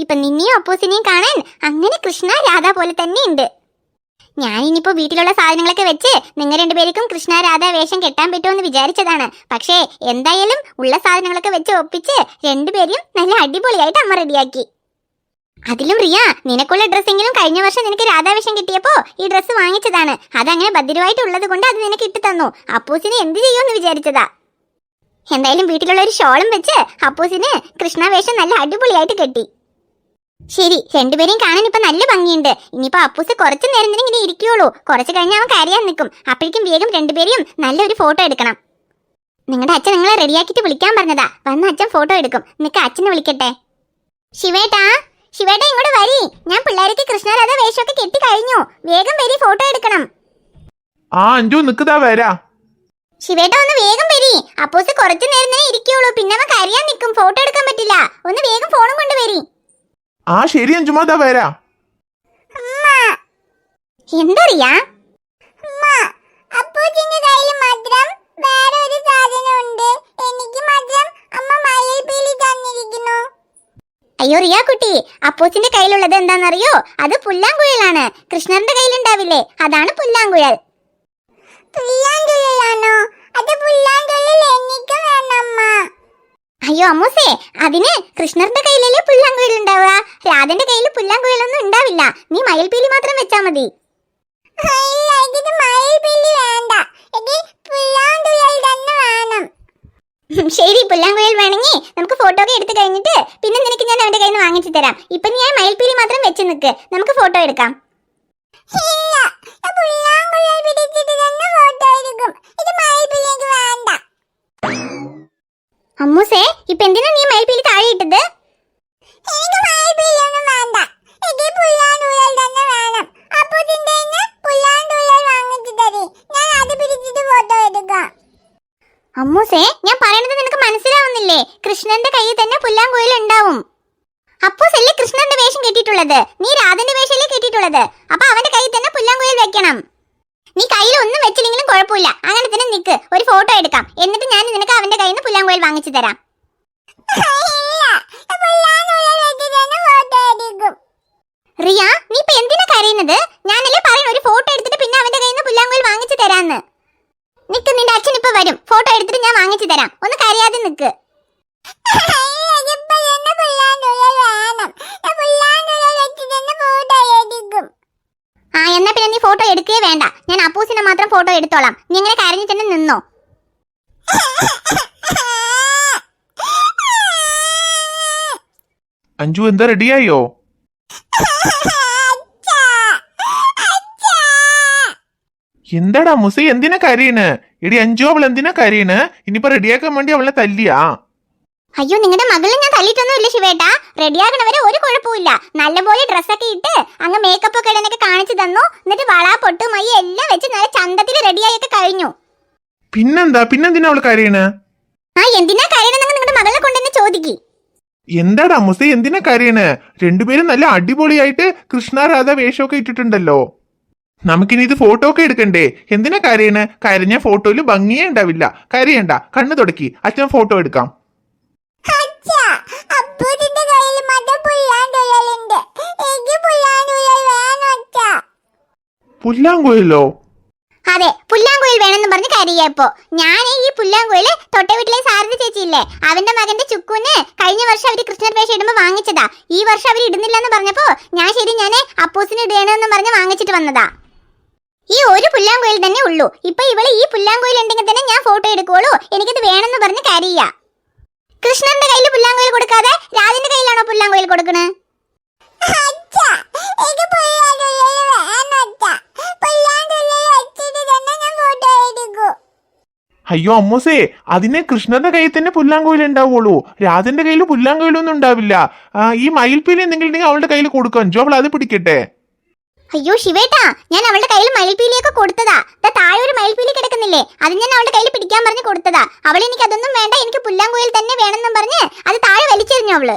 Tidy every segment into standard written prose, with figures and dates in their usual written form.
ഇപ്പൊ നിന്നെയും അപ്പൂസിനെയും കാണാൻ അങ്ങനെ കൃഷ്ണ രാധ പോലെ തന്നെ ഉണ്ട്. ഞാനിനിയിപ്പോ വീട്ടിലുള്ള സാധനങ്ങളൊക്കെ വെച്ച് നിങ്ങൾ രണ്ടുപേർക്കും കൃഷ്ണ രാധ വേഷം കെട്ടാൻ പറ്റുമെന്ന് വിചാരിച്ചതാണ്. പക്ഷേ എന്തായാലും ഉള്ള സാധനങ്ങളൊക്കെ വെച്ച് ഒപ്പിച്ച് രണ്ടുപേരെയും നല്ല അടിപൊളിയായിട്ട് അമ്മ റെഡിയാക്കി. അതിലും റിയ, നിനക്കുള്ള ഡ്രസ്സെങ്കിലും കഴിഞ്ഞ വർഷം നിനക്ക് രാധാവേഷം കിട്ടിയപ്പോ ഈ ഡ്രസ്സ് വാങ്ങിച്ചതാണ്. അതങ്ങനെ ഭദ്രമായിട്ടുള്ളത് കൊണ്ട് അത് നിനക്ക് ഇട്ട് തന്നു. അപ്പൂസിനെ എന്ത് ചെയ്യുമെന്ന് വിചാരിച്ചതാ. എന്തായാലും വീട്ടിലുള്ള ഒരു ഷോളും വെച്ച് അപ്പൂസിന് കൃഷ്ണവേഷം നല്ല അടിപൊളിയായിട്ട് കെട്ടി. ശരി, രണ്ടുപേരെയും കാണാൻ ഇപ്പൊ നല്ല ഭംഗിയുണ്ട്. ഇനിയിപ്പോ അപ്പൂസ് കുറച്ചു നേരം തന്നെ ഇങ്ങനെ ഇരിക്കുള്ളൂ. കുറച്ച് കഴിഞ്ഞ് അവൻ കരയാൻ നിൽക്കും. അപ്പോഴേക്കും വേഗം രണ്ടുപേരെയും നല്ലൊരു ഫോട്ടോ എടുക്കണം. നിങ്ങളുടെ അച്ഛൻ നിങ്ങളെ റെഡിയാക്കിയിട്ട് വിളിക്കാൻ പറഞ്ഞതാ. വന്ന് അച്ഛൻ ഫോട്ടോ എടുക്കും. നിനക്ക് അച്ഛനെ വിളിക്കട്ടെ. ശിവേട്ടാ, ശിവേട്ടാ ഇങ്ങോട്ട് വരി. ഞാൻ പിള്ളേർക്ക് കൃഷ്ണരാധ വേഷമൊക്കെ കെട്ടി കഴിഞ്ഞു. വേഗം വരി, ഫോട്ടോ എടുക്കണം. അഞ്ജു നിക്കതാ വരാ. ശിവേട്ടാ ഒന്ന് വേഗം വരി. അപ്പൂസ് കുറച്ചു നേരം തന്നെ ഇരിക്കുള്ളൂ. പിന്നെ അവൻ കരയാൻ നിൽക്കും. ഫോട്ടോ എടുക്കാൻ പറ്റില്ല. ഒന്ന് വേഗം ഫോണും കൊണ്ട് വരി. ശരി അഞ്ജുമാ, ദാ വരാ. എന്തറിയാ അപ്പൂസിന്റെ കയ്യിൽ മാത്രം വേറെ ഒരു സാധനമുണ്ട്. എനിക്ക് മാത്രം അമ്മ മയിൽപീലി തന്നിരിക്കുന്നു. അയ്യോ റിയ കുട്ടി, അപ്പൂസിന്റെ കയ്യിലുള്ളത് എന്താണെന്നറിയോ? അത് പുല്ലാങ്കുഴലാണ്. കൃഷ്ണന്റെ കയ്യിലുണ്ടാവില്ലേ, അതാണ് പുല്ലാങ്കുഴൽ. പുല്ലാങ്കുഴലാണോ? അത് പുല്ലാങ്കുഴൽ എനിക്ക് വേണമ്മ. അയ്യോ അമ്മൂസേ, അതിന് കൃഷ്ണന്റെ കയ്യിലല്ലേ പുല്ലാങ്കുഴൽ ഉണ്ടാവുക. രാധന്റെ കയ്യിൽ പുല്ലാങ്കുഴലൊന്നും ഉണ്ടാവില്ല. നീ മയിൽപീലി മാത്രം വെച്ചാ മതി. ശരി, പുല്ലാങ്കുഴൽ വേണമെങ്കിൽ നമുക്ക് ഫോട്ടോ ഒക്കെ എടുത്തു കഴിഞ്ഞിട്ട് പിന്നെ നിനക്ക് ഞാൻ അവന്റെ കയ്യിൽ നിന്ന് വാങ്ങിച്ചു തരാം. ഇപ്പൊ ഞാൻ മയിൽപീലി മാത്രം വെച്ച് നിൽക്ക്, നമുക്ക് ഫോട്ടോ എടുക്കാം. അമ്മൂസേ, ഇപ്പൊ എന്തിനാ നീ മയിൽപീലി താഴെ ഇട്ടത്? അമ്മൂസേ, ഞാൻ പറയുന്നത് നിനക്ക് മനസ്സിലാവുന്നില്ലേ? കൃഷ്ണന്റെ കയ്യിൽ തന്നെ പുല്ലാങ്കുഴൽ ഉണ്ടാവും. അപ്പൂസല്ലേ കൃഷ്ണന്റെ വേഷം കെട്ടിയിട്ടുള്ളത്, നീ രാധന്റെ വേഷമല്ലേ കെട്ടിയിട്ടുള്ളത്. അപ്പൊ അവന്റെ കയ്യിൽ തന്നെ പുല്ലാങ്കുഴൽ വെക്കണം. നീ കയ്യിൽ ഒന്നും വെച്ചില്ലെങ്കിലും കുഴപ്പമില്ല, അങ്ങനെ തന്നെ നിക്ക്. ഒരു ഫോട്ടോ എടുക്കാം, എന്നിട്ട് ഞാൻ നിനക്ക് അവന്റെ കയ്യിൽ നിന്ന് പുല്ലാങ്കുഴൽ വാങ്ങിച്ചു തരാം. റിയ, നീ ഇപ്പൊ എന്തിനാ കരയുന്നത്? ഞാനല്ലേ പറയുന്നത് ഒരു ഫോട്ടോ എടുത്തിട്ട് പിന്നെ അവന്റെ കയ്യിൽ നിന്ന് പുല്ലാങ്കുഴൽ വാങ്ങിച്ചു തരാന്ന്. നിക്ക്, നിന്റെ അച്ഛൻ ഇപ്പൊ വരും. ഫോട്ടോ എടുത്തിട്ട് ഞാൻ വാങ്ങിച്ചു തരാം. ഒന്ന് കരയാതെ നിക്ക്. എന്നാ പിന്നെ നീ ഫോട്ടോ എടുക്കേ വേണ്ട. ഞാൻ അപ്പൂസിനെ മാത്രം ഫോട്ടോ എടുത്തോളാം. നീ ഇങ്ങനെ കരഞ്ഞു തന്നെ നിന്നോ. അഞ്ജു എന്താ റെഡിയായോ? എന്താടാ മുസൈ, എന്തിനാ കരയണ്? എടി അഞ്ജു, അവൾ എന്തിനാ കരയണ്? ഇനിയിപ്പോ റെഡിയാക്കാൻ വേണ്ടി അവളെ തല്ലിയാ? അയ്യോ, നിങ്ങളുടെ മകളെ ഞാൻ തല്ലിട്ടൊന്നും ഇല്ല ശിവേട്ടാ. റെഡിയാകണവരെ ഒരു കുഴപ്പമില്ല. നല്ലപോലെ ഡ്രസ്സൊക്കെ ഇട്ട് അങ്ങ് മേക്കപ്പ് ഒക്കെ ഇടാനൊക്കെ കാണിച്ചു തന്നു. എന്നിട്ട് വള പൊട്ട് മൈ എല്ലാം വെച്ച് നല്ല ചന്തത്തിൽ റെഡിയായൊക്കെ കഴിഞ്ഞു. പിന്നെന്തിനാ അവള് കരയണ്? എന്തിനാ കരയണെന്ന് നിങ്ങളുടെ മകളെ കൊണ്ടെന്ന് ചോദിക്കി. എന്താടാ മുസൈ, എന്തിനാ കരയണ്? രണ്ടുപേരും നല്ല അടിപൊളിയായിട്ട് കൃഷ്ണ രാധ വേഷമൊക്കെ ഇട്ടിട്ടുണ്ടല്ലോ. നമുക്കിനി ഇത് ഫോട്ടോ ഒക്കെ എടുക്കണ്ടേ? എന്തിനാ കരയണ്? കരഞ്ഞ ഫോട്ടോയില് ഭംഗിയേ ഉണ്ടാവില്ല. കരയണ്ട, കണ്ണു തുടക്കി, അച്ഛൻ ഫോട്ടോ എടുക്കാം. പുല്ലാങ്കുഴലോ? അതെ, പുല്ലാങ്കുഴൽ വേണമെന്ന് പറഞ്ഞ് കരയപ്പോ ഞാൻ ഈ പുല്ലാങ്കുഴല് തൊട്ട വീട്ടിലെ സാരഥ ചേച്ചിയില്ലേ, അവന്റെ മകന്റെ ചുക്കുന് കഴിഞ്ഞ വർഷം അവര് കൃഷ്ണൻ വേഷം ഇടുമ്പോ വാങ്ങിച്ചതാ. ഈ വർഷം അവര് ഇടുന്നില്ലെന്ന് പറഞ്ഞപ്പോ ഞാൻ അപ്പൂസിന് ഇടണമെന്ന് പറഞ്ഞ് വാങ്ങിച്ചിട്ട് വന്നതാ. ഈ ഒരു പുല്ലാങ്കുഴൽ തന്നെ ഉള്ളൂ. ഇപ്പൊ ഇവള് ഈ പുല്ലാങ്കുഴൽ ഉണ്ടെങ്കിൽ തന്നെ ഞാൻ ഫോട്ടോ എടുക്കുള്ളൂ. എനിക്കത് വേണമെന്ന് പറഞ്ഞ് കരയ. കൃഷ്ണന്റെ കയ്യിൽ പുല്ലാങ്കുഴൽ കൊടുക്കാതെ രാധന്റെ കയ്യിലാണോ പുല്ലാങ്കുഴൽ കൊടുക്കണേ? അയ്യോ അമ്മൂസേ, അതിന് കൃഷ്ണന്റെ കയ്യിൽ തന്നെ പുല്ലാങ്കുഴൽ ഉണ്ടാവുള്ളൂ. രാധന്റെ കയ്യിൽ പുല്ലാങ്കുഴലൊന്നും ഉണ്ടാവില്ല. ഈ മയിൽപ്പീലി എന്തെങ്കിലും അവളുടെ കയ്യിൽ കൊടുക്കും അഞ്ജു, അവൾ അത് പിടിക്കട്ടെ. അയ്യോ ശിവേട്ടാ, ഞാൻ അവളുടെ കയ്യിൽ മയിൽപീലിയൊക്കെ കൊടുത്തതാ. താഴെ ഒരു മയിൽപീലി കിടക്കുന്നില്ലേ, അത് ഞാൻ അവളുടെ കയ്യിൽ പിടിക്കാൻ പറഞ്ഞ് കൊടുത്തതാ. അവൾ എനിക്ക് അതൊന്നും വേണ്ട, എനിക്ക് പുല്ലാങ്കുഴൽ തന്നെ വേണമെന്നും പറഞ്ഞ് അത് താഴെ വലിച്ചെറിഞ്ഞു അവള്.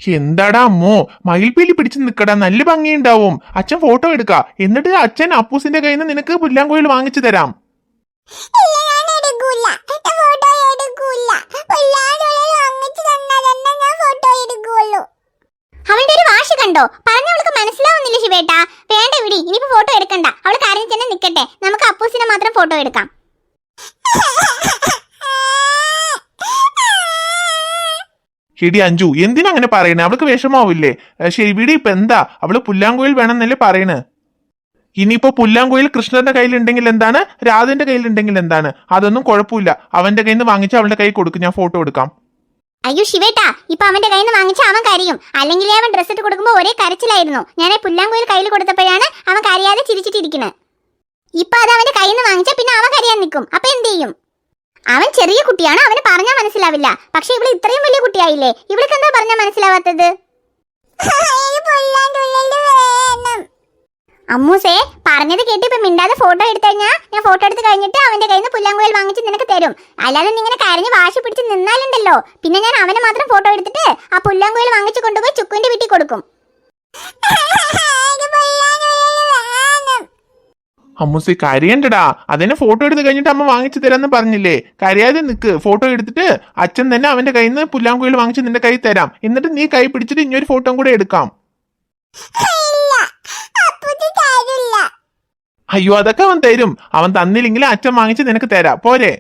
എന്താടാ അമ്മോ, മയിൽപ്പീലി പിടിച്ചു നിക്കടാ, നല്ല ഭംഗിയുണ്ടാവും. അച്ഛൻ ഫോട്ടോ എടുക്ക, എന്നിട്ട് അച്ഛൻ അപ്പൂസിന്റെ കയ്യിൽ നിന്ന് നിനക്ക് പുല്ലാങ്കുഴൽ വാങ്ങിച്ചു തരാം. അവളുടെ ഒരു വാശി കണ്ടോ? പറഞ്ഞ അവൾക്ക് മനസ്സിലാവുന്നില്ല ശിവേട്ടാ. വേണ്ട വിടി, ഇനിയിപ്പോ ഫോട്ടോ എടുക്കണ്ട. അവൾ കരഞ്ഞു തന്നെ നിക്കട്ടെ. നമുക്ക് അപ്പൂസിനെ മാത്രം ഫോട്ടോ എടുക്കാം. ശരി അഞ്ജു, എന്തിനാ അങ്ങനെ പറയണേ? അവൾക്ക് വിഷമാവില്ലേ? ശരി വിടി, ഇപ്പൊ എന്താ? അവള് പുല്ലാങ്കുഴൽ വേണമെന്നല്ലേ പറയണേ? ഇനിയിപ്പോ പുല്ലാങ്കുഴൽ കൃഷ്ണന്റെ കയ്യിലുണ്ടെങ്കിൽ എന്താണ്, രാധന്റെ കയ്യിലുണ്ടെങ്കിൽ എന്താണ്? അതൊന്നും കുഴപ്പമില്ല. അവന്റെ കയ്യിൽ നിന്ന് വാങ്ങിച്ച് അവളുടെ കയ്യിൽ കൊടുക്കും, ഞാൻ ഫോട്ടോ എടുക്കാം. അയ്യോ ശിവേട്ടാ, ഇപ്പൊ അവന്റെ കയ്യിൽ നിന്ന് വാങ്ങിച്ച അവൻ കരയും. അല്ലെങ്കിൽ അവൻ ഡ്രസ് ഇട്ട് കൊടുക്കുമ്പോ ഒരേ കരച്ചിലായിരുന്നു. ഞാൻ പുല്ലാങ്കുഴൽ കയ്യിൽ കൊടുത്തപ്പോഴാണ് അവൻ കരയാതെ ചിരിച്ചിട്ടിരിക്കുന്നത്. ഇപ്പൊ അത് അവന്റെ കയ്യിൽ നിന്ന് വാങ്ങിച്ചാ പിന്നെ അവൻ കരയാൻ നിൽക്കും. അപ്പൊ എന്ത് ചെയ്യും? അവൻ ചെറിയ കുട്ടിയാണ്, അവന് പറഞ്ഞാൽ മനസ്സിലാവില്ല. പക്ഷെ ഇവള് ഇത്രയും വലിയ കുട്ടിയായില്ലേ, ഇവൾക്ക് എന്താ പറഞ്ഞാൽ മനസ്സിലാവാത്തത്? അമ്മൂസേ, പറഞ്ഞത് കേട്ട് ഇപ്പൊ മിണ്ടാതെ ഫോട്ടോ എടുത്തു കഴിഞ്ഞാൽ ഞാൻ ഫോട്ടോ എടുത്ത് കഴിഞ്ഞിട്ട് അവന്റെ കയ്യിൽ നിന്ന് പുല്ലാങ്കുഴൽ വാങ്ങിച്ച് നിനക്ക് തരും. അല്ലാതെ നീ ഇങ്ങനെ കരഞ്ഞ് വാശി പിടിച്ച് നിന്നാലുണ്ടല്ലോ, പിന്നെ ഞാൻ അവനെ മാത്രം ഫോട്ടോ എടുത്തിട്ട് ആ പുല്ലാങ്കുഴൽ വാങ്ങിച്ചു കൊണ്ടുപോയി ചുക്കുവിന്റെ വീട്ടിൽ കൊടുക്കും. അമ്മൂസി കരയണ്ടടാ, അതിനെ ഫോട്ടോ എടുത്ത് കഴിഞ്ഞിട്ട് അമ്മ വാങ്ങിച്ചു തരാന്ന് പറഞ്ഞില്ലേ? കരയാതെ നിക്ക്. ഫോട്ടോ എടുത്തിട്ട് അച്ഛൻ തന്നെ അവന്റെ കയ്യിൽ നിന്ന് പുല്ലാങ്കുഴൽ വാങ്ങിച്ച് നിന്റെ കൈ തരാം. എന്നിട്ട് നീ കൈ പിടിച്ചിട്ട് ഇനിയൊരു ഫോട്ടോ കൂടെ എടുക്കാം. അയ്യോ, അതൊക്കെ അവൻ തരും. അവൻ തന്നില്ലെങ്കിൽ അച്ഛൻ വാങ്ങിച്ച് നിനക്ക് തരാം, പോരെ?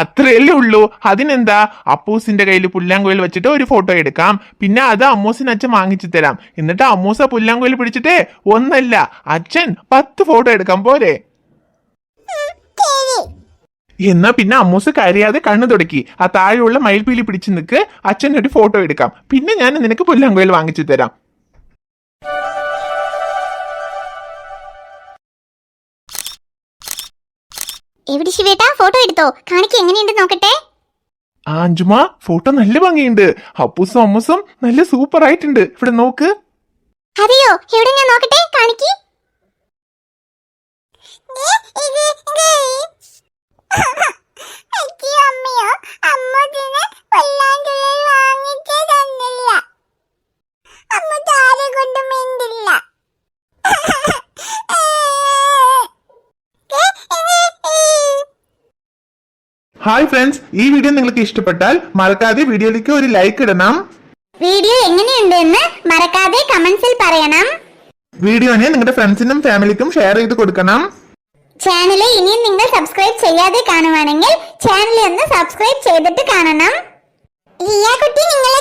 അത്രയല്ലേ ഉള്ളൂ, അതിനെന്താ? അപ്പൂസിന്റെ കയ്യിൽ പുല്ലാങ്കുഴൽ വെച്ചിട്ട് ഒരു ഫോട്ടോ എടുക്കാം. പിന്നെ അത് അമ്മൂസിന് അച്ഛൻ വാങ്ങിച്ചു തരാം. എന്നിട്ട് അമ്മൂസ പുല്ലാങ്കുഴൽ പിടിച്ചിട്ട് ഒന്നല്ല അച്ഛൻ 10 ഫോട്ടോ എടുക്കാം, പോരെ? എന്നാ പിന്നെ അമ്മൂസ് കരയാതെ കണ്ണു തുടക്കി ആ താഴെയുള്ള മയിൽപീലി പിടിച്ചു നിൽക്ക്. അച്ഛൻ ഒരു ഫോട്ടോ എടുക്കാം. പിന്നെ ഞാൻ നിനക്ക് പുല്ലാങ്കുഴൽ വാങ്ങിച്ചു തരാം. എവിടെ ശിവേട്ടാ, ഫോട്ടോ എടുത്തോ? കാണിക്ക്, എങ്ങനെയുണ്ട് നോക്കട്ടെ. ആ അഞ്ജുമ, ഫോട്ടോ നല്ല ഭംഗിയുണ്ട്. അപ്പൂസും അമ്മൂസും നല്ല സൂപ്പർ ആയിട്ടുണ്ട്. ഇവിടെ നോക്ക്. അതെയോ? എവിടെ, ഞാൻ നോക്കട്ടെ, കാണിക്ക്. ഹായ് ഫ്രണ്ട്സ്, ഈ വീഡിയോ നിങ്ങൾക്ക് ഇഷ്ടപ്പെട്ടാൽ മറക്കാതെ വീഡിയോയിലേക്ക് ഒരു ലൈക്ക് ഇടണം. വീഡിയോ എങ്ങനെയുണ്ട് എന്ന് മറക്കാതെ കമന്റ്സിൽ പറയണം. വീഡിയോനെ നിങ്ങളുടെ ഫ്രണ്ട്സിനും ഫാമിലിക്കും ഷെയർ ചെയ്ത് കൊടുക്കണം. ചാനൽ ഇനിയും നിങ്ങൾ സബ്സ്ക്രൈബ് ചെയ്യാതെ കാണുവാണെങ്കിൽ ചാനൽ ഒന്ന് സബ്സ്ക്രൈബ് ചെയ്തിട്ട് കാണണം. റിയ കുട്ടി, നിങ്ങൾ